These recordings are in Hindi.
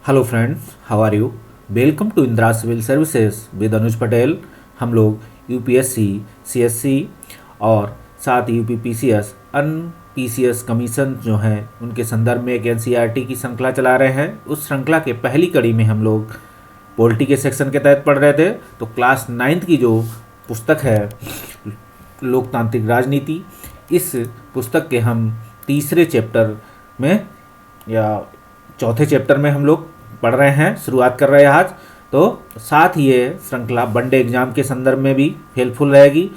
Hello friends, how are you? Welcome to Indira civil services with Anuj Patel. हम लोग यूपीएससी, सीएससी और साथ ही यूपी पीसीएस, पीसीएस कमीशन जो हैं उनके संदर्भ में एक एनसीईआरटी की श्रृंखला चला रहे हैं। उस श्रृंखला के पहली कड़ी में हम लोग पॉलिटी के सेक्शन के तहत पढ़ रहे थे। तो क्लास 9th की जो पुस्तक है लोकतांत्रिक राजनीति, इस पुस्तक के हम तीसरे चैप्टर में या चौथे चैप्टर में हम लोग पढ़ रहे हैं, शुरुआत कर रहे हैं आज। तो साथ ही ये श्रृंखला वनडे एग्जाम के संदर्भ में भी हेल्पफुल रहेगी।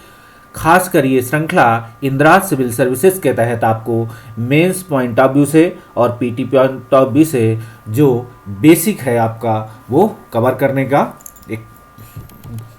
खासकर ये श्रृंखला इंदिरा सिविल सर्विसेज के तहत आपको मेंस पॉइंट ऑफ व्यू से और पीटी पॉइंट ऑफ व्यू से जो बेसिक है आपका वो कवर करने का एक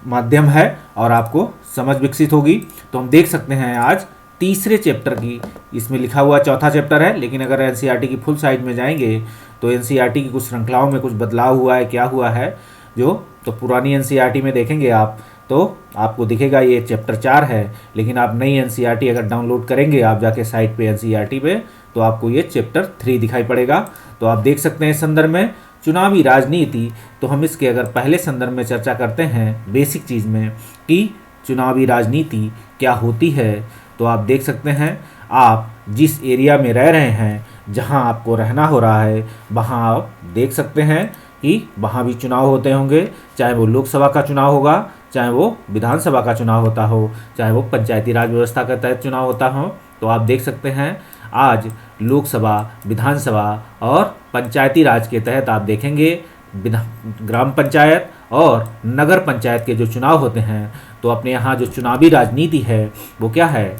माध्यम है और आपको समझ विकसित होगी। तो हम देख सकते हैं आज तीसरे चैप्टर की, इसमें लिखा हुआ चौथा चैप्टर है, लेकिन अगर एनसीईआरटी की फुल साइज में जाएंगे तो एनसीईआरटी की कुछ श्रृंखलाओं में कुछ बदलाव हुआ है, क्या हुआ है जो तो पुरानी एनसीईआरटी में देखेंगे आप तो आपको दिखेगा ये चैप्टर 4 है। लेकिन आप नई एनसीईआरटी अगर डाउनलोड करेंगे आप जाके साइट पे एनसीईआरटी पे, तो आपको ये चैप्टर 3 दिखाई पड़ेगा। तो आप देख सकते हैं इस संदर्भ में चुनावी राजनीति। तो हम इसके अगर पहले संदर्भ में चर्चा करते हैं बेसिक चीज़ में कि चुनावी राजनीति क्या होती है, तो आप देख सकते हैं आप जिस एरिया में रह रहे हैं, जहां आपको रहना हो रहा है, वहां आप देख सकते हैं कि वहां भी चुनाव होते होंगे, चाहे वो लोकसभा का चुनाव होगा, चाहे वो विधानसभा का चुनाव होता हो, चाहे वो पंचायती राज व्यवस्था के तहत चुनाव होता हो। तो आप देख सकते हैं आज लोकसभा, विधानसभा और पंचायती राज के तहत आप देखेंगे ग्राम पंचायत और नगर पंचायत के जो चुनाव होते हैं, तो अपने यहाँ जो चुनावी राजनीति है वो क्या है,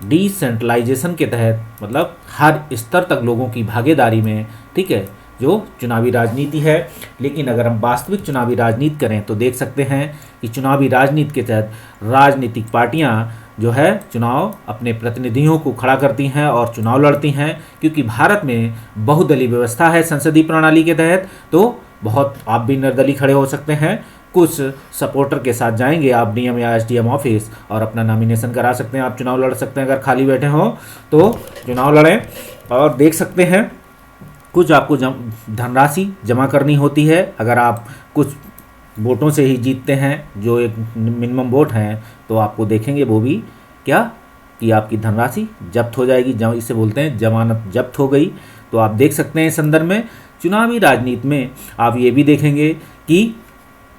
डिसेंट्रलाइजेशन के तहत, मतलब हर स्तर तक लोगों की भागीदारी में, ठीक है, जो चुनावी राजनीति है। लेकिन अगर हम वास्तविक चुनावी राजनीति करें तो देख सकते हैं कि चुनावी राजनीति के तहत राजनीतिक पार्टियां जो है चुनाव अपने प्रतिनिधियों को खड़ा करती हैं और चुनाव लड़ती हैं। क्योंकि भारत में बहुदलीय व्यवस्था है संसदीय प्रणाली के तहत, तो बहुत आप भी निर्दलीय खड़े हो सकते हैं। कुछ सपोर्टर के साथ जाएंगे आप डीएम या एसडीएम ऑफिस और अपना नॉमिनेशन करा सकते हैं, आप चुनाव लड़ सकते हैं। अगर खाली बैठे हो तो चुनाव लड़ें। और देख सकते हैं कुछ आपको धनराशि जमा करनी होती है। अगर आप कुछ वोटों से ही जीतते हैं जो एक मिनिमम वोट हैं, तो आपको देखेंगे वो भी क्या कि आपकी धनराशि जब्त हो जाएगी, इसे बोलते हैं जमानत जब्त हो गई। तो आप देख सकते हैं इस संदर्भ में चुनावी राजनीति में आप ये भी देखेंगे कि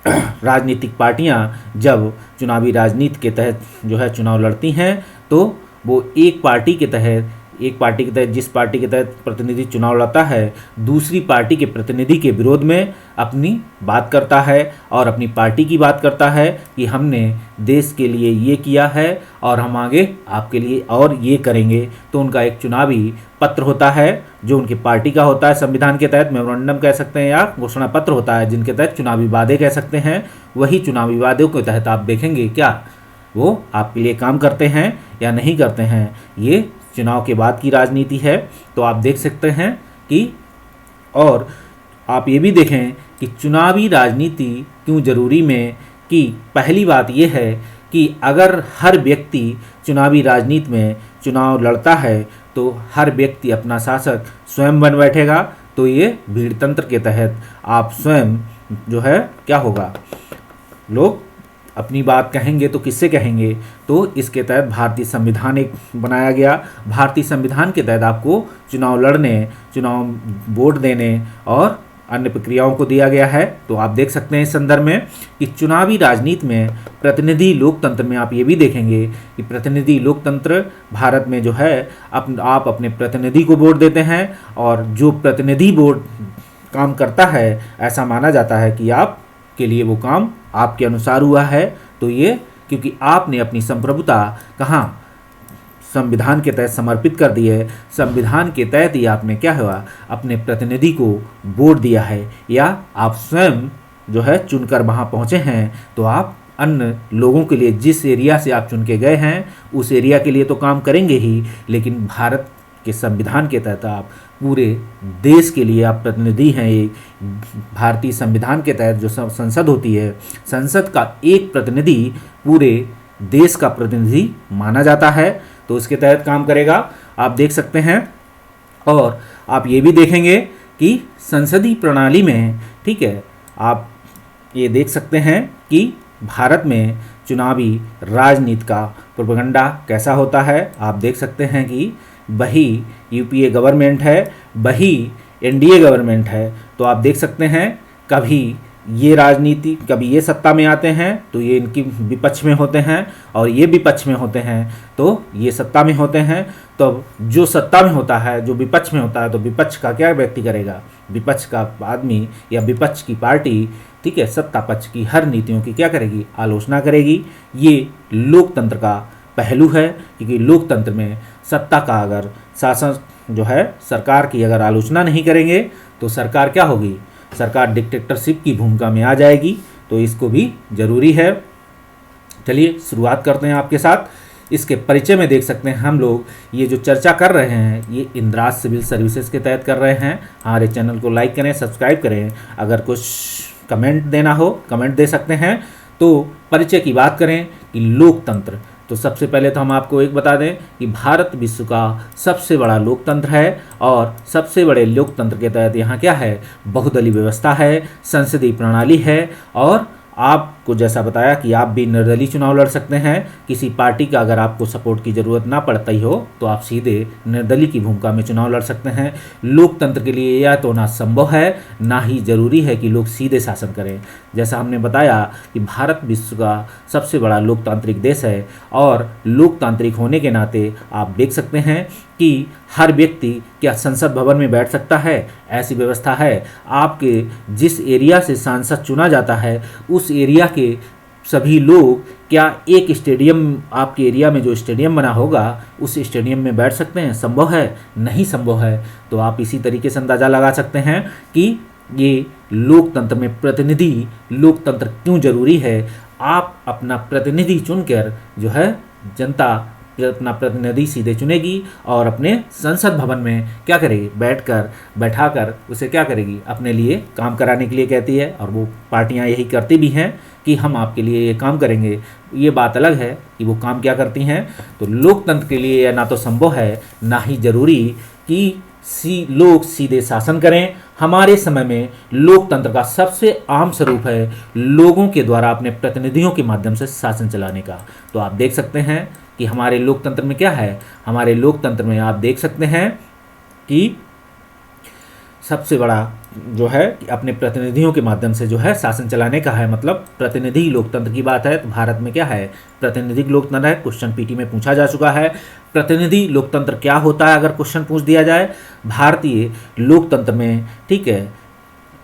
राजनीतिक पार्टियां जब चुनावी राजनीति के तहत जो है चुनाव लड़ती हैं, तो वो एक पार्टी के तहत जिस पार्टी के तहत प्रतिनिधि चुनाव लड़ता है, दूसरी पार्टी के प्रतिनिधि के विरोध में अपनी बात करता है और अपनी पार्टी की बात करता है कि हमने देश के लिए ये किया है और हम आगे आपके लिए और ये करेंगे। तो उनका एक चुनावी पत्र होता है जो उनकी पार्टी का होता है, संविधान के तहत मेमोरेंडम कह सकते हैं या घोषणा पत्र होता है, जिनके तहत चुनावी वादे कह सकते हैं। वही चुनावी वादों के तहत आप देखेंगे क्या वो आपके लिए काम करते हैं या नहीं करते हैं। ये चुनाव के बाद की राजनीति है। तो आप देख सकते हैं कि और आप ये भी देखें कि चुनावी राजनीति क्यों जरूरी में, कि पहली बात ये है कि अगर हर व्यक्ति चुनावी राजनीति में चुनाव लड़ता है तो हर व्यक्ति अपना शासक स्वयं बन बैठेगा। तो ये भीड़ तंत्र के तहत आप स्वयं जो है क्या होगा, लोग अपनी बात कहेंगे तो किससे कहेंगे। तो इसके तहत भारतीय संविधान एक बनाया गया। भारतीय संविधान के तहत आपको चुनाव लड़ने, चुनाव वोट देने और अन्य प्रक्रियाओं को दिया गया है। तो आप देख सकते हैं इस संदर्भ में कि चुनावी राजनीति में प्रतिनिधि लोकतंत्र में आप ये भी देखेंगे कि प्रतिनिधि लोकतंत्र भारत में जो है आप अपने प्रतिनिधि को वोट देते हैं और जो प्रतिनिधि वोट काम करता है, ऐसा माना जाता है कि आप के लिए वो काम आपके अनुसार हुआ है। तो ये क्योंकि आपने अपनी संप्रभुता कहाँ संविधान के तहत समर्पित कर दी है, संविधान के तहत ही आपने क्या हुआ अपने प्रतिनिधि को वोट दिया है, या आप स्वयं जो है चुनकर वहाँ पहुँचे हैं। तो आप अन्य लोगों के लिए जिस एरिया से आप चुन के गए हैं उस एरिया के लिए तो काम करेंगे ही, लेकिन भारत के संविधान के तहत आप पूरे देश के लिए आप प्रतिनिधि हैं। एक भारतीय संविधान के तहत जो संसद होती है, संसद का एक प्रतिनिधि पूरे देश का प्रतिनिधि माना जाता है, तो उसके तहत काम करेगा। आप देख सकते हैं और आप ये भी देखेंगे कि संसदीय प्रणाली में, ठीक है, आप ये देख सकते हैं कि भारत में चुनावी राजनीति का प्रोपेगेंडा कैसा होता है। आप देख सकते हैं कि वही यूपीए गवर्नमेंट है, वही एनडीए गवर्नमेंट है, तो आप देख सकते हैं कभी ये राजनीति, कभी ये सत्ता में आते हैं तो ये इनकी विपक्ष में होते हैं, और ये विपक्ष में होते हैं तो ये सत्ता में होते हैं। तो जो सत्ता में होता है, जो विपक्ष में होता है, तो विपक्ष का क्या व्यक्ति करेगा? विपक्ष का आदमी या विपक्ष की पार्टी, ठीक है, सत्ता पक्ष की हर नीतियों की क्या करेगी? आलोचना करेगी। ये लोकतंत्र का पहलू है, क्योंकि लोकतंत्र में सत्ता का अगर शासन जो है, सरकार की अगर आलोचना नहीं करेंगे तो सरकार क्या होगी? सरकार डिक्टेटरशिप की भूमिका में आ जाएगी। तो इसको भी ज़रूरी है। चलिए शुरुआत करते हैं आपके साथ। इसके परिचय में देख सकते हैं हम लोग ये जो चर्चा कर रहे हैं ये इंदिरा सिविल सर्विसेज के तहत कर रहे हैं। हमारे चैनल को लाइक करें, सब्सक्राइब करें। अगर कुछ कमेंट देना हो कमेंट दे सकते हैं। तो परिचय की बात करें कि लोकतंत्र, तो सबसे पहले तो हम आपको एक बता दें कि भारत विश्व का सबसे बड़ा लोकतंत्र है, और सबसे बड़े लोकतंत्र के तहत यहाँ क्या है? बहुदलीय व्यवस्था है, संसदीय प्रणाली है, और आपको जैसा बताया कि आप भी निर्दलीय चुनाव लड़ सकते हैं। किसी पार्टी का अगर आपको सपोर्ट की ज़रूरत ना पड़ती हो तो आप सीधे निर्दलीय की भूमिका में चुनाव लड़ सकते हैं। लोकतंत्र के लिए यह तो ना संभव है, ना ही ज़रूरी है कि लोग सीधे शासन करें। जैसा हमने बताया कि भारत विश्व का सबसे बड़ा लोकतांत्रिक देश है, और लोकतांत्रिक होने के नाते आप देख सकते हैं कि हर व्यक्ति क्या संसद भवन में बैठ सकता है? ऐसी व्यवस्था है। आपके जिस एरिया से सांसद चुना जाता है उस एरिया के सभी लोग क्या एक स्टेडियम, आपके एरिया में जो स्टेडियम बना होगा उस स्टेडियम में बैठ सकते हैं? संभव है? नहीं संभव है। तो आप इसी तरीके से अंदाज़ा लगा सकते हैं कि ये लोकतंत्र में प्रतिनिधि लोकतंत्र क्यों जरूरी है। आप अपना प्रतिनिधि चुनकर जो है, जनता अपना प्रतिनिधि सीधे चुनेगी और अपने संसद भवन में क्या करेगी? बैठाकर उसे क्या करेगी? अपने लिए काम कराने के लिए कहती है, और वो पार्टियां यही करती भी हैं कि हम आपके लिए ये काम करेंगे। ये बात अलग है कि वो काम क्या करती हैं। तो लोकतंत्र के लिए ना तो संभव है, ना ही जरूरी कि लोग सीधे शासन करें। हमारे समय में लोकतंत्र का सबसे आम स्वरूप है लोगों के द्वारा अपने प्रतिनिधियों के माध्यम से शासन चलाने का। तो आप देख सकते हैं कि हमारे लोकतंत्र में क्या है? हमारे लोकतंत्र में आप देख सकते हैं कि सबसे बड़ा जो है कि अपने प्रतिनिधियों के माध्यम से जो है शासन चलाने का है। मतलब प्रतिनिधि लोकतंत्र की बात है तो भारत में क्या है? प्रतिनिधिक लोकतंत्र है। क्वेश्चन पीटी में पूछा जा चुका है। प्रतिनिधि लोकतंत्र क्या होता है अगर क्वेश्चन पूछ दिया जाए भारतीय लोकतंत्र में, ठीक है।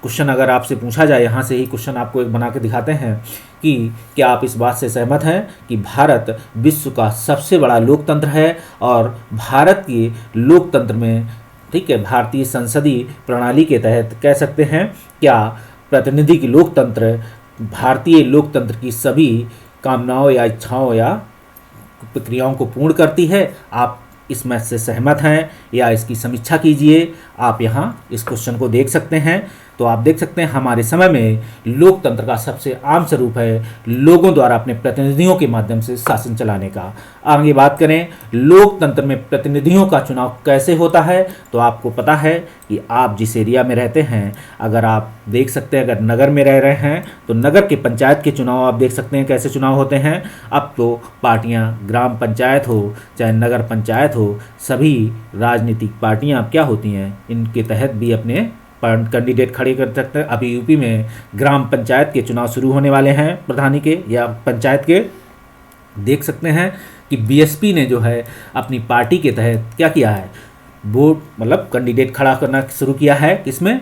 क्वेश्चन अगर आपसे पूछा जाए, यहाँ से ही क्वेश्चन आपको एक बना के दिखाते हैं कि क्या आप इस बात से सहमत हैं कि भारत विश्व का सबसे बड़ा लोकतंत्र है, और भारत के लोकतंत्र में, ठीक है, भारतीय संसदीय प्रणाली के तहत कह सकते हैं क्या प्रतिनिधिक लोकतंत्र भारतीय लोकतंत्र की सभी कामनाओं या इच्छाओं या प्रक्रियाओं को पूर्ण करती है। आप इसमें से सहमत हैं या इसकी समीक्षा कीजिए। आप यहाँ इस क्वेश्चन को देख सकते हैं। तो आप देख सकते हैं हमारे समय में लोकतंत्र का सबसे आम स्वरूप है लोगों द्वारा अपने प्रतिनिधियों के माध्यम से शासन चलाने का। आगे बात करें लोकतंत्र में प्रतिनिधियों का चुनाव कैसे होता है, तो आपको पता है कि आप जिस एरिया में रहते हैं, अगर आप देख सकते हैं, अगर नगर में रह रहे हैं तो नगर के पंचायत के चुनाव आप देख सकते हैं कैसे चुनाव होते हैं। अब तो पार्टियां, ग्राम पंचायत हो चाहे नगर पंचायत हो, सभी राजनीतिक पार्टियां क्या होती हैं, इनके तहत भी अपने कैंडिडेट खड़े कर सकते हैं। अभी यूपी में ग्राम पंचायत के चुनाव शुरू होने वाले हैं, प्रधानी के या पंचायत के। देख सकते हैं कि बीएसपी ने जो है अपनी पार्टी के तहत क्या किया है, वोट मतलब कैंडिडेट खड़ा करना शुरू किया है। किसमें?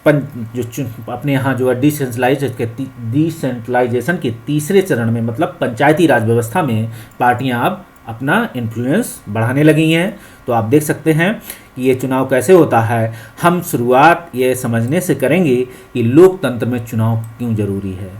जो अपने यहाँ जो है डिसेंट्रलाइजेशन के तीसरे चरण में, मतलब पंचायती राज व्यवस्था में पार्टियां अब अपना इन्फ्लुएंस बढ़ाने लगी हैं। तो आप देख सकते हैं कि ये चुनाव कैसे होता है। हम शुरुआत ये समझने से करेंगे कि लोकतंत्र में चुनाव क्यों ज़रूरी है।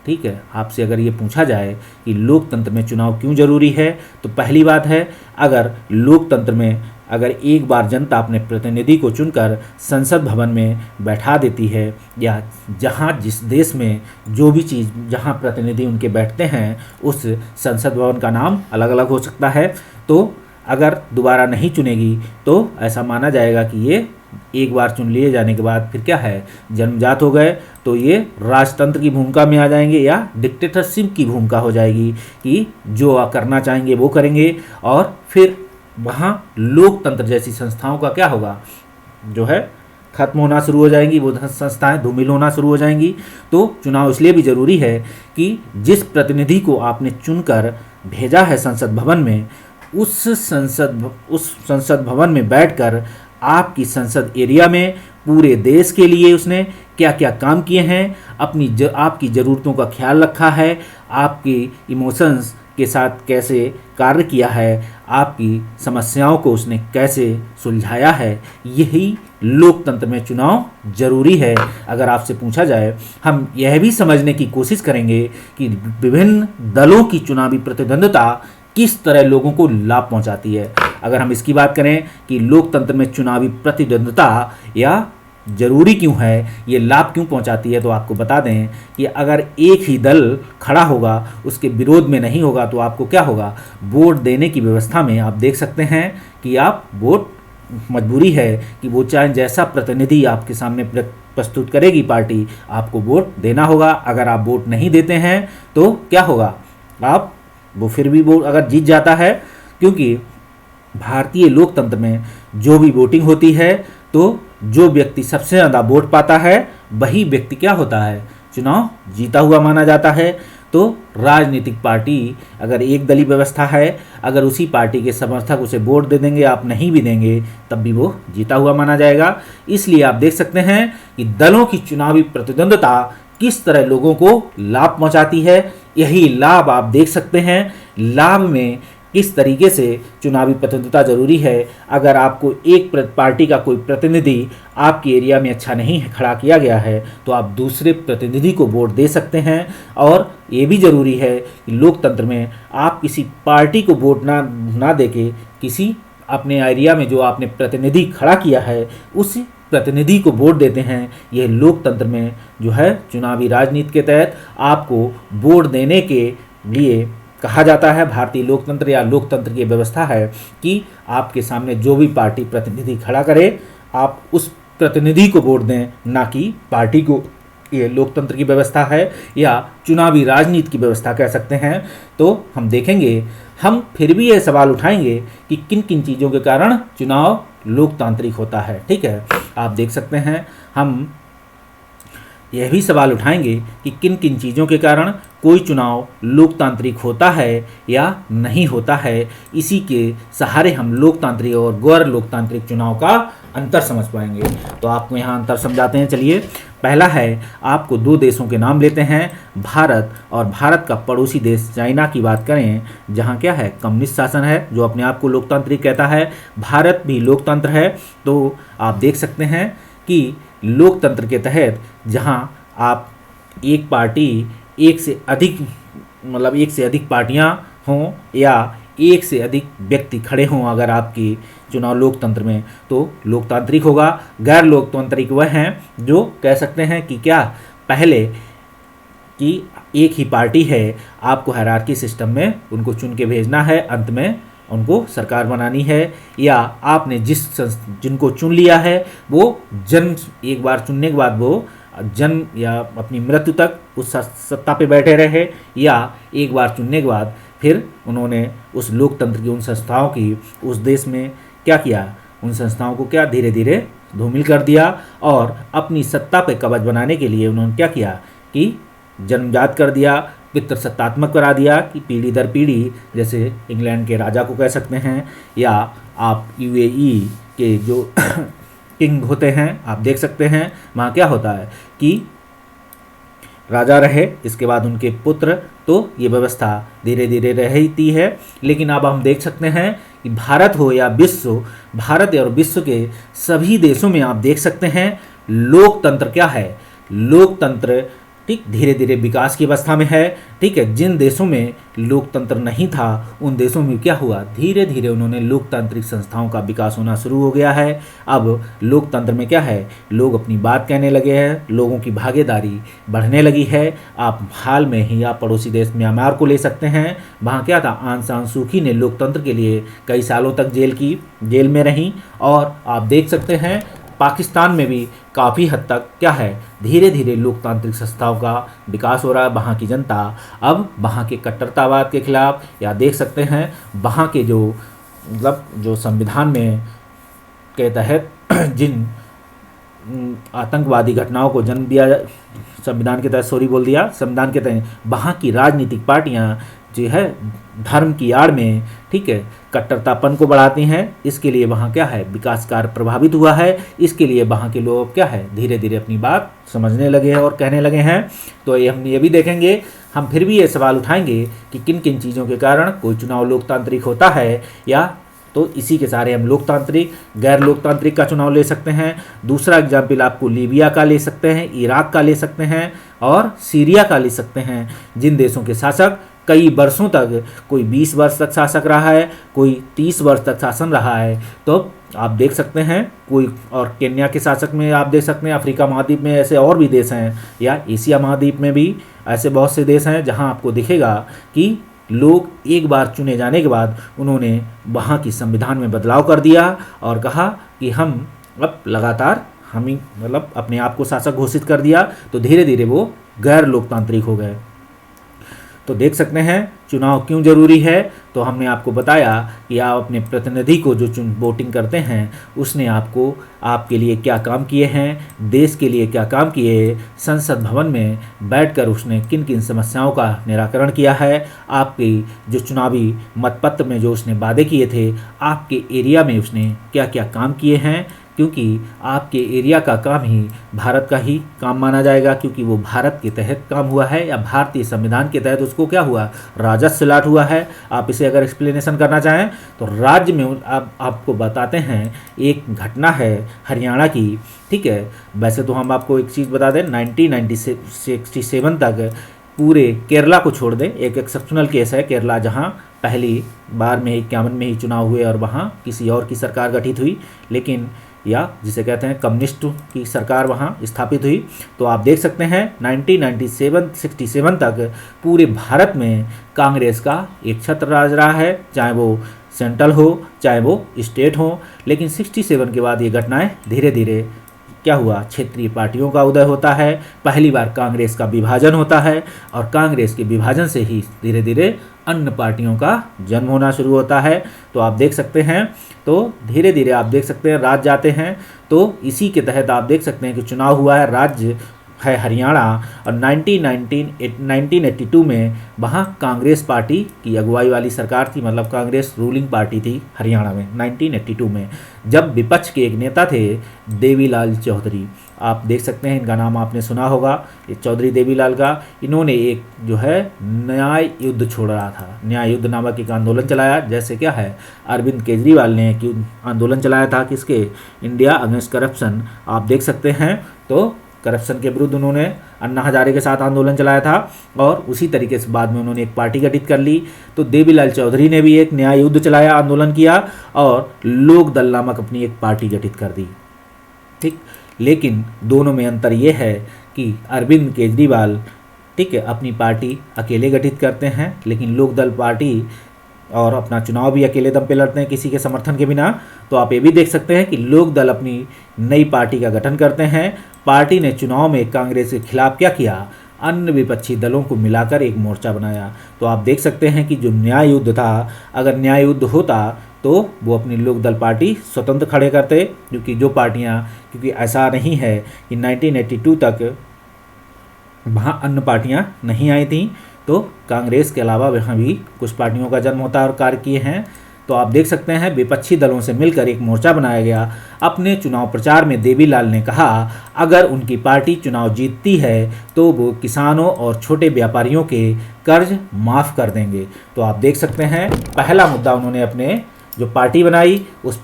ठीक है, आपसे अगर ये पूछा जाए कि लोकतंत्र में चुनाव क्यों ज़रूरी है, तो पहली बात है, अगर लोकतंत्र में अगर एक बार जनता अपने प्रतिनिधि को चुनकर संसद भवन में बैठा देती है, या जहाँ जिस देश में जो भी चीज़ जहाँ प्रतिनिधि उनके बैठते हैं उस संसद भवन का नाम अलग अलग हो सकता है, तो अगर दोबारा नहीं चुनेगी तो ऐसा माना जाएगा कि ये एक बार चुन लिए जाने के बाद फिर क्या है, जन्मजात हो गए तो ये राजतंत्र की भूमिका में आ जाएंगे या डिक्टेटरशिप की भूमिका हो जाएगी कि जो करना चाहेंगे वो करेंगे, और फिर वहाँ लोकतंत्र जैसी संस्थाओं का क्या होगा, जो है खत्म होना शुरू हो जाएंगी, वो संस्थाएं धूमिल होना शुरू हो जाएंगी। तो चुनाव इसलिए भी ज़रूरी है कि जिस प्रतिनिधि को आपने चुनकर भेजा है संसद भवन में, उस संसद भवन में बैठकर आपकी संसद एरिया में पूरे देश के लिए उसने क्या क्या काम किए हैं, आपकी ज़रूरतों का ख्याल रखा है, आपकी इमोशंस के साथ कैसे कार्य किया है, आपकी समस्याओं को उसने कैसे सुलझाया है। यही लोकतंत्र में चुनाव जरूरी है। अगर आपसे पूछा जाए, हम यह भी समझने की कोशिश करेंगे कि विभिन्न दलों की चुनावी प्रतिद्वंद्विता किस तरह लोगों को लाभ पहुंचाती है। अगर हम इसकी बात करें कि लोकतंत्र में चुनावी प्रतिद्वंद्विता या जरूरी क्यों है, ये लाभ क्यों पहुंचाती है, तो आपको बता दें कि अगर एक ही दल खड़ा होगा, उसके विरोध में नहीं होगा, तो आपको क्या होगा, वोट देने की व्यवस्था में आप देख सकते हैं कि आप वोट मजबूरी है कि वो चाहे जैसा प्रतिनिधि आपके सामने प्रस्तुत करेगी पार्टी, आपको वोट देना होगा। अगर आप वोट नहीं देते हैं तो क्या होगा, आप वो फिर भी वो अगर जीत जाता है, क्योंकि भारतीय लोकतंत्र में जो भी वोटिंग होती है तो जो व्यक्ति सबसे ज़्यादा वोट पाता है वही व्यक्ति क्या होता है, चुनाव जीता हुआ माना जाता है। तो राजनीतिक पार्टी अगर एक दलीय व्यवस्था है, अगर उसी पार्टी के समर्थक उसे वोट दे देंगे, आप नहीं भी देंगे, तब भी वो जीता हुआ माना जाएगा। इसलिए आप देख सकते हैं कि दलों की चुनावी प्रतिद्वंद्विता किस तरह लोगों को लाभ पहुंचाती है। यही लाभ आप देख सकते हैं, लाभ में किस तरीके से चुनावी प्रतिद्वंद्विता जरूरी है। अगर आपको एक पार्टी का कोई प्रतिनिधि आपके एरिया में अच्छा नहीं है, खड़ा किया गया है, तो आप दूसरे प्रतिनिधि को वोट दे सकते हैं। और ये भी ज़रूरी है कि लोकतंत्र में आप किसी पार्टी को वोट ना देके किसी अपने एरिया में जो आपने प्रतिनिधि खड़ा किया है उस प्रतिनिधि को वोट देते हैं। यह लोकतंत्र में जो है चुनावी राजनीति के तहत आपको वोट देने के लिए कहा जाता है। भारतीय लोकतंत्र या लोकतंत्र की व्यवस्था है कि आपके सामने जो भी पार्टी प्रतिनिधि खड़ा करे, आप उस प्रतिनिधि को वोट दें, ना कि पार्टी को। ये लोकतंत्र की व्यवस्था है या चुनावी राजनीति की व्यवस्था कह सकते हैं। तो हम देखेंगे, हम फिर भी ये सवाल उठाएंगे कि किन किन चीज़ों के कारण चुनाव लोकतांत्रिक होता है। ठीक है, आप देख सकते हैं, हम यह भी सवाल उठाएंगे कि किन किन चीज़ों के कारण कोई चुनाव लोकतांत्रिक होता है या नहीं होता है। इसी के सहारे हम लोकतांत्रिक और गैर लोकतांत्रिक चुनाव का अंतर समझ पाएंगे। तो आपको यहाँ अंतर समझाते हैं। चलिए, पहला है, आपको दो देशों के नाम लेते हैं, भारत और भारत का पड़ोसी देश चाइना की बात करें, जहाँ क्या है, कम्युनिस्ट शासन है, जो अपने आप को लोकतांत्रिक कहता है। भारत भी लोकतंत्र है। तो आप देख सकते हैं कि लोकतंत्र के तहत जहां आप एक पार्टी एक से अधिक पार्टियां हों या एक से अधिक व्यक्ति खड़े हों, अगर आपकी चुनाव लोकतंत्र में, तो लोकतांत्रिक होगा। गैर लोकतांत्रिक वह हैं जो कह सकते हैं कि क्या, पहले कि एक ही पार्टी है, आपको हायरार्की सिस्टम में उनको चुन के भेजना है, अंत में उनको सरकार बनानी है, या आपने जिनको चुन लिया है वो एक बार चुनने के बाद वो जन्म या अपनी मृत्यु तक उस सत्ता पे बैठे रहे, या एक बार चुनने के बाद फिर उन्होंने उस लोकतंत्र की उन संस्थाओं की उस देश में क्या किया, उन संस्थाओं को क्या धीरे धीरे धूमिल कर दिया और अपनी सत्ता पे कवच बनाने के लिए उन्होंने क्या किया कि जन्मजात कर दिया, पितृसत्तात्मक करा दिया कि पीढ़ी दर पीढ़ी, जैसे इंग्लैंड के राजा को कह सकते हैं, या आप यूएई के जो किंग होते हैं, आप देख सकते हैं वहाँ क्या होता है कि राजा रहे, इसके बाद उनके पुत्र, तो ये व्यवस्था धीरे धीरे रहती है। लेकिन अब हम देख सकते हैं कि भारत हो या विश्व, भारत और विश्व के सभी देशों में आप देख सकते हैं लोकतंत्र क्या है, लोकतंत्र ठीक धीरे धीरे विकास की अवस्था में है। ठीक है, जिन देशों में लोकतंत्र नहीं था उन देशों में क्या हुआ, धीरे धीरे उन्होंने लोकतांत्रिक संस्थाओं का विकास होना शुरू हो गया है। अब लोकतंत्र में क्या है, लोग अपनी बात कहने लगे हैं, लोगों की भागीदारी बढ़ने लगी है। आप हाल में ही आप पड़ोसी देश म्यांमार को ले सकते हैं, वहाँ क्या था, आंग सान सू की ने लोकतंत्र के लिए कई सालों तक जेल में रहीं, और आप देख सकते हैं पाकिस्तान में भी काफ़ी हद तक क्या है, धीरे धीरे लोकतांत्रिक संस्थाओं का विकास हो रहा है। वहाँ की जनता अब वहाँ के कट्टरतावाद के खिलाफ, या देख सकते हैं वहाँ के जो मतलब जो संविधान में के तहत जिन आतंकवादी घटनाओं को जन्म दिया, संविधान के तहत सॉरी बोल दिया, संविधान के तहत वहाँ की राजनीतिक पार्टियाँ जो है धर्म की आड़ में, ठीक है, कट्टरतापन को बढ़ाती हैं। इसके लिए वहाँ क्या है, विकास कार्य प्रभावित हुआ है। इसके लिए वहाँ के लोग क्या है, धीरे धीरे अपनी बात समझने लगे हैं और कहने लगे हैं। तो हम ये भी देखेंगे, हम फिर भी ये सवाल उठाएंगे कि किन किन चीज़ों के कारण कोई चुनाव लोकतांत्रिक होता है, या तो इसी के सारे हम लोकतांत्रिक गैर लोकतांत्रिक का चुनाव ले सकते हैं। दूसरा एग्जाम्पल आपको लीबिया का ले सकते हैं, इराक का ले सकते हैं और सीरिया का ले सकते हैं, जिन देशों के शासक कई वर्षों तक, कोई 20 वर्ष तक शासक रहा है, कोई 30 वर्ष तक शासन रहा है। तो आप देख सकते हैं कोई, और केन्या के शासक में आप देख सकते हैं, अफ्रीका महाद्वीप में ऐसे और भी देश हैं, या एशिया महाद्वीप में भी ऐसे बहुत से देश हैं जहां आपको दिखेगा कि लोग एक बार चुने जाने के बाद उन्होंने वहाँ की संविधान में बदलाव कर दिया और कहा कि हम अब लगातार हम ही मतलब अपने आप को शासक घोषित कर दिया। तो धीरे धीरे वो गैर लोकतांत्रिक हो गए। तो देख सकते हैं चुनाव क्यों ज़रूरी है। तो हमने आपको बताया कि आप अपने प्रतिनिधि को जो वोटिंग करते हैं उसने आपको आपके लिए क्या काम किए हैं, देश के लिए क्या काम किए, संसद भवन में बैठकर उसने किन किन समस्याओं का निराकरण किया है, आपकी जो चुनावी मतपत्र में जो उसने वादे किए थे, आपके एरिया में उसने क्या क्या काम किए हैं, क्योंकि आपके एरिया का काम ही भारत का ही काम माना जाएगा, क्योंकि वो भारत के तहत काम हुआ है या भारतीय संविधान के तहत उसको क्या हुआ, राजस्व लाट हुआ है। आप इसे अगर एक्सप्लेनेशन करना चाहें तो राज्य में आपको बताते हैं, एक घटना है हरियाणा की, ठीक है। वैसे तो हम आपको एक चीज़ बता दें, 1967 तक पूरे केरला को छोड़ दें, एक एक्सेप्शनल केस है केरला, जहां पहली बार में 51 में ही चुनाव हुए और वहां किसी और की सरकार गठित हुई, लेकिन या जिसे कहते हैं कम्युनिस्ट की सरकार वहां स्थापित हुई। तो आप देख सकते हैं 1967 तक पूरे भारत में कांग्रेस का एक छत्र राज रहा है, चाहे वो सेंट्रल हो चाहे वो स्टेट हो। लेकिन 67 के बाद ये घटनाएं धीरे धीरे क्या हुआ, क्षेत्रीय पार्टियों का उदय होता है, पहली बार कांग्रेस का विभाजन होता है और कांग्रेस के विभाजन से ही धीरे धीरे अन्य पार्टियों का जन्म होना शुरू होता है। तो आप देख सकते हैं, तो धीरे धीरे आप देख सकते हैं राज्य आते हैं। तो इसी के तहत आप देख सकते हैं कि चुनाव हुआ है, राज्य है हरियाणा, और 1982 में वहाँ कांग्रेस पार्टी की अगुवाई वाली सरकार थी, मतलब कांग्रेस रूलिंग पार्टी थी हरियाणा में 1982 में, जब विपक्ष के एक नेता थे देवीलाल चौधरी। आप देख सकते हैं, इनका नाम आपने सुना होगा, ये चौधरी देवीलाल का। इन्होंने एक जो है न्याय युद्ध छोड़ रहा था, न्याय युद्ध नामक एक आंदोलन चलाया, जैसे क्या है अरविंद केजरीवाल ने कि आंदोलन चलाया था किसके, इंडिया अगेंस्ट करप्शन। आप देख सकते हैं, तो करप्शन के विरुद्ध उन्होंने अन्ना हजारे के साथ आंदोलन चलाया था और उसी तरीके से बाद में उन्होंने एक पार्टी गठित कर ली। तो देवीलाल चौधरी ने भी एक न्याय युद्ध चलाया, आंदोलन किया और लोक दल नामक अपनी एक पार्टी गठित कर दी, ठीक। लेकिन दोनों में अंतर ये है कि अरविंद केजरीवाल, ठीक है, अपनी पार्टी अकेले गठित करते हैं, लेकिन लोक दल पार्टी और अपना चुनाव भी अकेले दम पे लड़ते हैं किसी के समर्थन के बिना। तो आप ये भी देख सकते हैं कि लोक दल अपनी नई पार्टी का गठन करते हैं। पार्टी ने चुनाव में कांग्रेस के खिलाफ क्या किया, अन्य विपक्षी दलों को मिलाकर एक मोर्चा बनाया। तो आप देख सकते हैं कि जो न्याय युद्ध था, अगर न्याय युद्ध होता तो वो अपनी लोक दल पार्टी स्वतंत्र खड़े करते, क्योंकि ऐसा नहीं है कि 1982 तक वहाँ अन्य पार्टियाँ नहीं आई थीं, तो कांग्रेस के अलावा वहाँ भी कुछ पार्टियों का जन्म होता और कार्य किए हैं। तो आप देख सकते हैं विपक्षी दलों से मिलकर एक मोर्चा बनाया गया। अपने चुनाव प्रचार में देवीलाल ने कहा, अगर उनकी पार्टी चुनाव जीतती है तो वो किसानों और छोटे व्यापारियों के कर्ज माफ़ कर देंगे। तो आप देख सकते हैं पहला मुद्दा उन्होंने अपने जो पार्टी बनाई, उस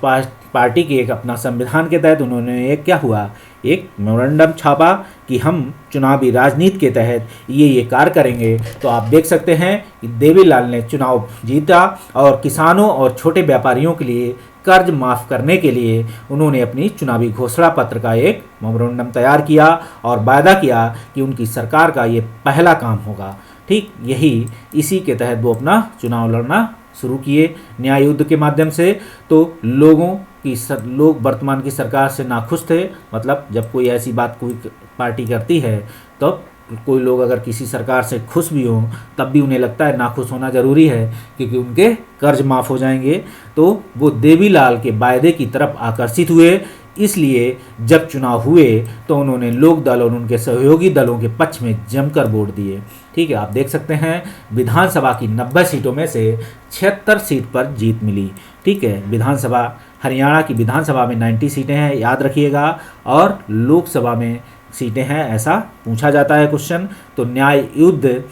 पार्टी के एक अपना संविधान के तहत उन्होंने एक क्या हुआ, एक मेमोरेंडम छापा कि हम चुनावी राजनीति के तहत ये कार्य करेंगे। तो आप देख सकते हैं कि देवीलाल ने चुनाव जीता और किसानों और छोटे व्यापारियों के लिए कर्ज माफ़ करने के लिए उन्होंने अपनी चुनावी घोषणा पत्र का एक मेमोरेंडम तैयार किया और वायदा किया कि उनकी सरकार का ये पहला काम होगा, ठीक। यही इसी के तहत वो अपना चुनाव लड़ना शुरू किए न्याय युद्ध के माध्यम से। तो लोगों कि लोग वर्तमान की सरकार से नाखुश थे, मतलब जब कोई ऐसी बात कोई पार्टी करती है तो कोई लोग अगर किसी सरकार से खुश भी हों तब भी उन्हें लगता है नाखुश होना ज़रूरी है क्योंकि उनके कर्ज माफ़ हो जाएंगे, तो वो देवीलाल के वायदे की तरफ आकर्षित हुए। इसलिए जब चुनाव हुए तो उन्होंने लोक दल और उनके सहयोगी दलों के पक्ष में जमकर वोट दिए। ठीक है, आप देख सकते हैं विधानसभा की 90 सीटों में से 76 सीट पर जीत मिली। ठीक है, विधानसभा हरियाणा की विधानसभा में 90 सीटें हैं, याद रखिएगा, और लोकसभा में सीटें हैं, ऐसा पूछा जाता है क्वेश्चन। तो न्याय युद्ध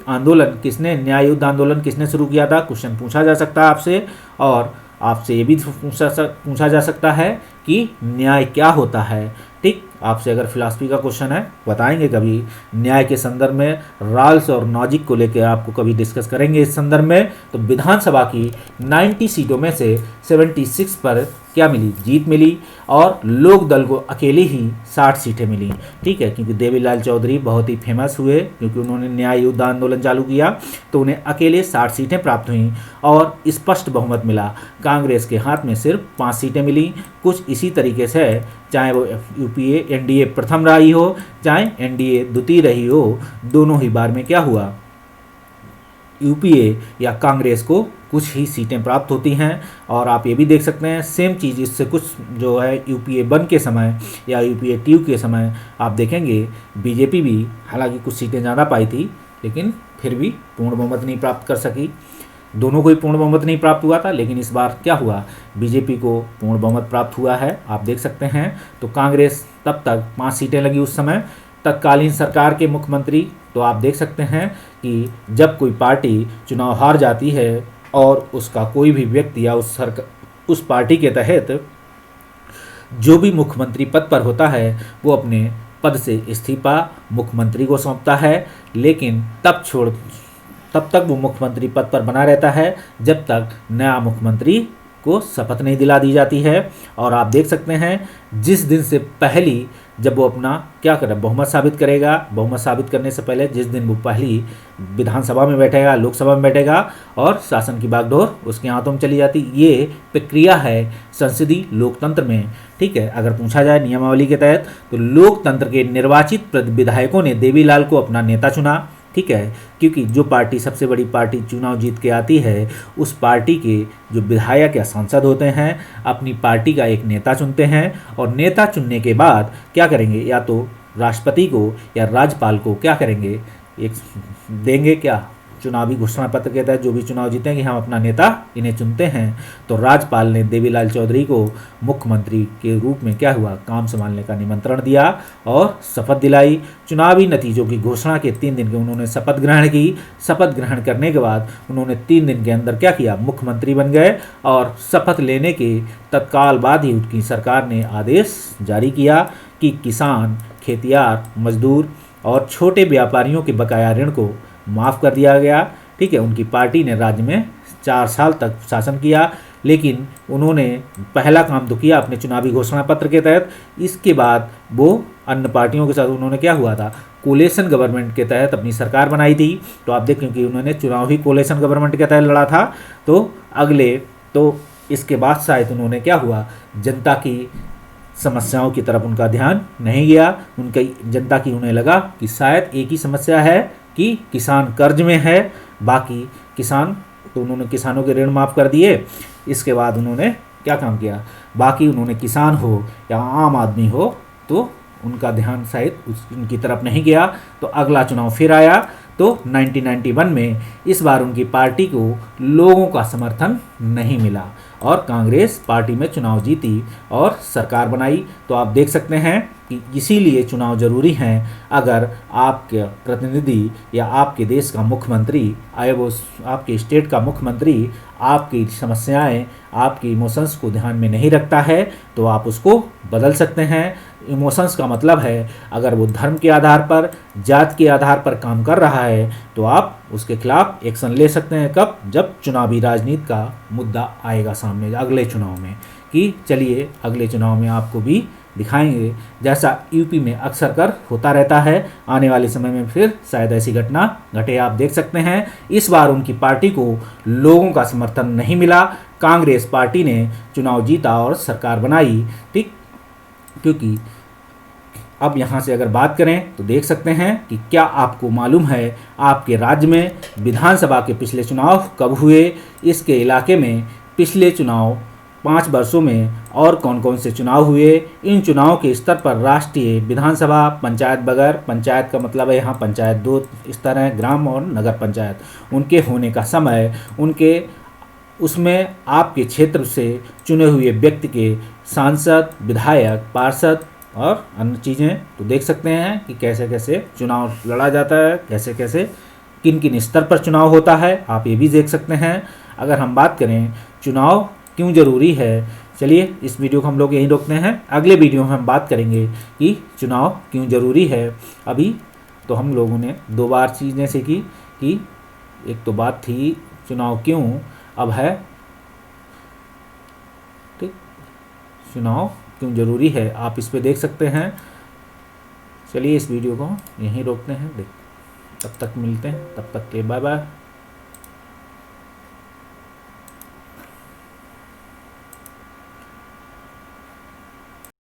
आंदोलन किसने शुरू किया था, क्वेश्चन पूछा जा सकता है आपसे। और आपसे ये भी पूछा जा सकता है कि न्याय क्या होता है। ठीक, आपसे अगर फिलॉसफी का क्वेश्चन है बताएंगे कभी, न्याय के संदर्भ में राल्स और नॉजिक को लेकर आपको कभी डिस्कस करेंगे इस संदर्भ में। तो विधानसभा की 90 सीटों में से 76 पर क्या मिली, जीत मिली, और लोक दल को अकेले ही 60 सीटें मिली। ठीक है, क्योंकि देवीलाल चौधरी बहुत ही फेमस हुए क्योंकि उन्होंने न्याय युद्ध आंदोलन चालू किया, तो उन्हें अकेले 60 सीटें प्राप्त हुईं और स्पष्ट बहुमत मिला। कांग्रेस के हाथ में सिर्फ 5 सीटें मिली। कुछ इसी तरीके से, चाहे वो यूपीए एनडीए प्रथम रही हो चाहे एनडीए द्वितीय रही हो, दोनों ही बार में क्या हुआ, यूपीए या कांग्रेस को कुछ ही सीटें प्राप्त होती हैं। और आप ये भी देख सकते हैं सेम चीज़ इससे कुछ जो है यूपीए 1 के समय या यूपीए 2 के समय आप देखेंगे बीजेपी भी हालांकि कुछ सीटें ज़्यादा पाई थी लेकिन फिर भी पूर्ण बहुमत नहीं प्राप्त कर सकी। दोनों को ही पूर्ण बहुमत नहीं प्राप्त हुआ था, लेकिन इस बार क्या हुआ, बीजेपी को पूर्ण बहुमत प्राप्त हुआ है, आप देख सकते हैं। तो कांग्रेस तब तक 5 सीटें लगी उस समय तत्कालीन सरकार के मुख्यमंत्री। तो आप देख सकते हैं कि जब कोई पार्टी चुनाव हार जाती है और उसका कोई भी व्यक्ति या उस पार्टी के तहत जो भी मुख्यमंत्री पद पर होता है वो अपने पद से इस्तीफा मुख्यमंत्री को सौंपता है, लेकिन तब तक वो मुख्यमंत्री पद पर बना रहता है जब तक नया मुख्यमंत्री को शपथ नहीं दिला दी जाती है। और आप देख सकते हैं जिस दिन से पहली जब वो अपना क्या करे बहुमत साबित करेगा, बहुमत साबित करने से पहले जिस दिन वो पहली विधानसभा में बैठेगा, लोकसभा में बैठेगा और शासन की बागडोर उसके हाथों में चली जाती, ये प्रक्रिया है संसदीय लोकतंत्र में। ठीक है, अगर पूछा जाए नियमावली के तहत तो लोकतंत्र के निर्वाचित विधायकों ने देवीलाल को अपना नेता चुना। ठीक है, क्योंकि जो पार्टी सबसे बड़ी पार्टी चुनाव जीत के आती है उस पार्टी के जो विधायक या सांसद होते हैं अपनी पार्टी का एक नेता चुनते हैं, और नेता चुनने के बाद क्या करेंगे, या तो राष्ट्रपति को या राज्यपाल को क्या करेंगे, एक देंगे क्या चुनावी घोषणा पत्र के तहत जो भी चुनाव जीतेंगे हम अपना नेता इन्हें चुनते हैं। तो राज्यपाल ने देवीलाल चौधरी को मुख्यमंत्री के रूप में क्या हुआ, काम संभालने का निमंत्रण दिया और शपथ दिलाई। चुनावी नतीजों की घोषणा के 3 दिन के उन्होंने शपथ ग्रहण की। शपथ ग्रहण करने के बाद उन्होंने 3 दिन के अंदर क्या किया, मुख्यमंत्री बन गए, और शपथ लेने के तत्काल बाद ही उनकी सरकार ने आदेश जारी किया कि किसान, खेतियार, मजदूर और छोटे व्यापारियों के बकाया ऋण को माफ़ कर दिया गया। ठीक है, उनकी पार्टी ने राज्य में 4 साल तक शासन किया, लेकिन उन्होंने पहला काम तो किया अपने चुनावी घोषणा पत्र के तहत। इसके बाद वो अन्य पार्टियों के साथ उन्होंने क्या हुआ था, कोलेशन गवर्नमेंट के तहत अपनी सरकार बनाई थी। तो आप देखें कि उन्होंने चुनाव ही कोलेशन गवर्नमेंट के तहत लड़ा था। तो इसके बाद शायद उन्होंने क्या हुआ, जनता की समस्याओं की तरफ उनका ध्यान नहीं गया। उनकी जनता की उन्हें लगा कि शायद एक ही समस्या है कि किसान कर्ज में है, बाकी किसान, तो उन्होंने किसानों के ऋण माफ़ कर दिए। इसके बाद उन्होंने क्या काम किया, बाकी उन्होंने किसान हो या आम आदमी हो तो उनका ध्यान शायद उनकी तरफ नहीं गया। तो अगला चुनाव फिर आया तो 1991 में इस बार उनकी पार्टी को लोगों का समर्थन नहीं मिला और कांग्रेस पार्टी में चुनाव जीती और सरकार बनाई। तो आप देख सकते हैं कि इसीलिए चुनाव ज़रूरी हैं। अगर आपके प्रतिनिधि या आपके देश का मुख्यमंत्री आए, वो आपके स्टेट का मुख्यमंत्री आपकी समस्याएं, आपकी इमोशंस को ध्यान में नहीं रखता है तो आप उसको बदल सकते हैं। इमोशंस का मतलब है अगर वो धर्म के आधार पर, जात के आधार पर काम कर रहा है तो आप उसके खिलाफ एक्शन ले सकते हैं। कब, जब चुनावी राजनीति का मुद्दा आएगा सामने अगले चुनाव में। कि चलिए अगले चुनाव में आपको भी दिखाएंगे, जैसा यूपी में अक्सर कर होता रहता है। आने वाले समय में फिर शायद ऐसी घटना घटे। आप देख सकते हैं इस बार उनकी पार्टी को लोगों का समर्थन नहीं मिला। कांग्रेस पार्टी ने चुनाव जीता और सरकार बनाई, ठीक। क्योंकि अब यहाँ से अगर बात करें तो देख सकते हैं कि क्या आपको मालूम है आपके राज्य में विधानसभा के पिछले चुनाव कब हुए, इसके इलाके में पिछले चुनाव 5 वर्षों में और कौन कौन से चुनाव हुए, इन चुनाव के स्तर पर राष्ट्रीय विधानसभा, पंचायत बगैर, पंचायत का मतलब है यहाँ पंचायत 2 स्तर हैं, ग्राम और नगर पंचायत, उनके होने का समय, उनके उसमें आपके क्षेत्र से चुने हुए व्यक्ति के सांसद, विधायक, पार्षद और अन्य चीज़ें, तो देख सकते हैं कि कैसे कैसे चुनाव लड़ा जाता है, कैसे कैसे किन किन स्तर पर चुनाव होता है, आप ये भी देख सकते हैं। अगर हम बात करें चुनाव क्यों ज़रूरी है, चलिए इस वीडियो को हम लोग यहीं रोकते हैं, अगले वीडियो में हम बात करेंगे कि चुनाव क्यों ज़रूरी है। अभी तो हम लोगों ने 2 बार चीज़ें सीखी कि एक तो बात थी चुनाव क्यों, अब है ठीक चुनाव क्यों ज़रूरी है, आप इस पे देख सकते हैं। चलिए इस वीडियो को यहीं रोकते हैं, तब तक मिलते हैं, तब तक के बाय बाय।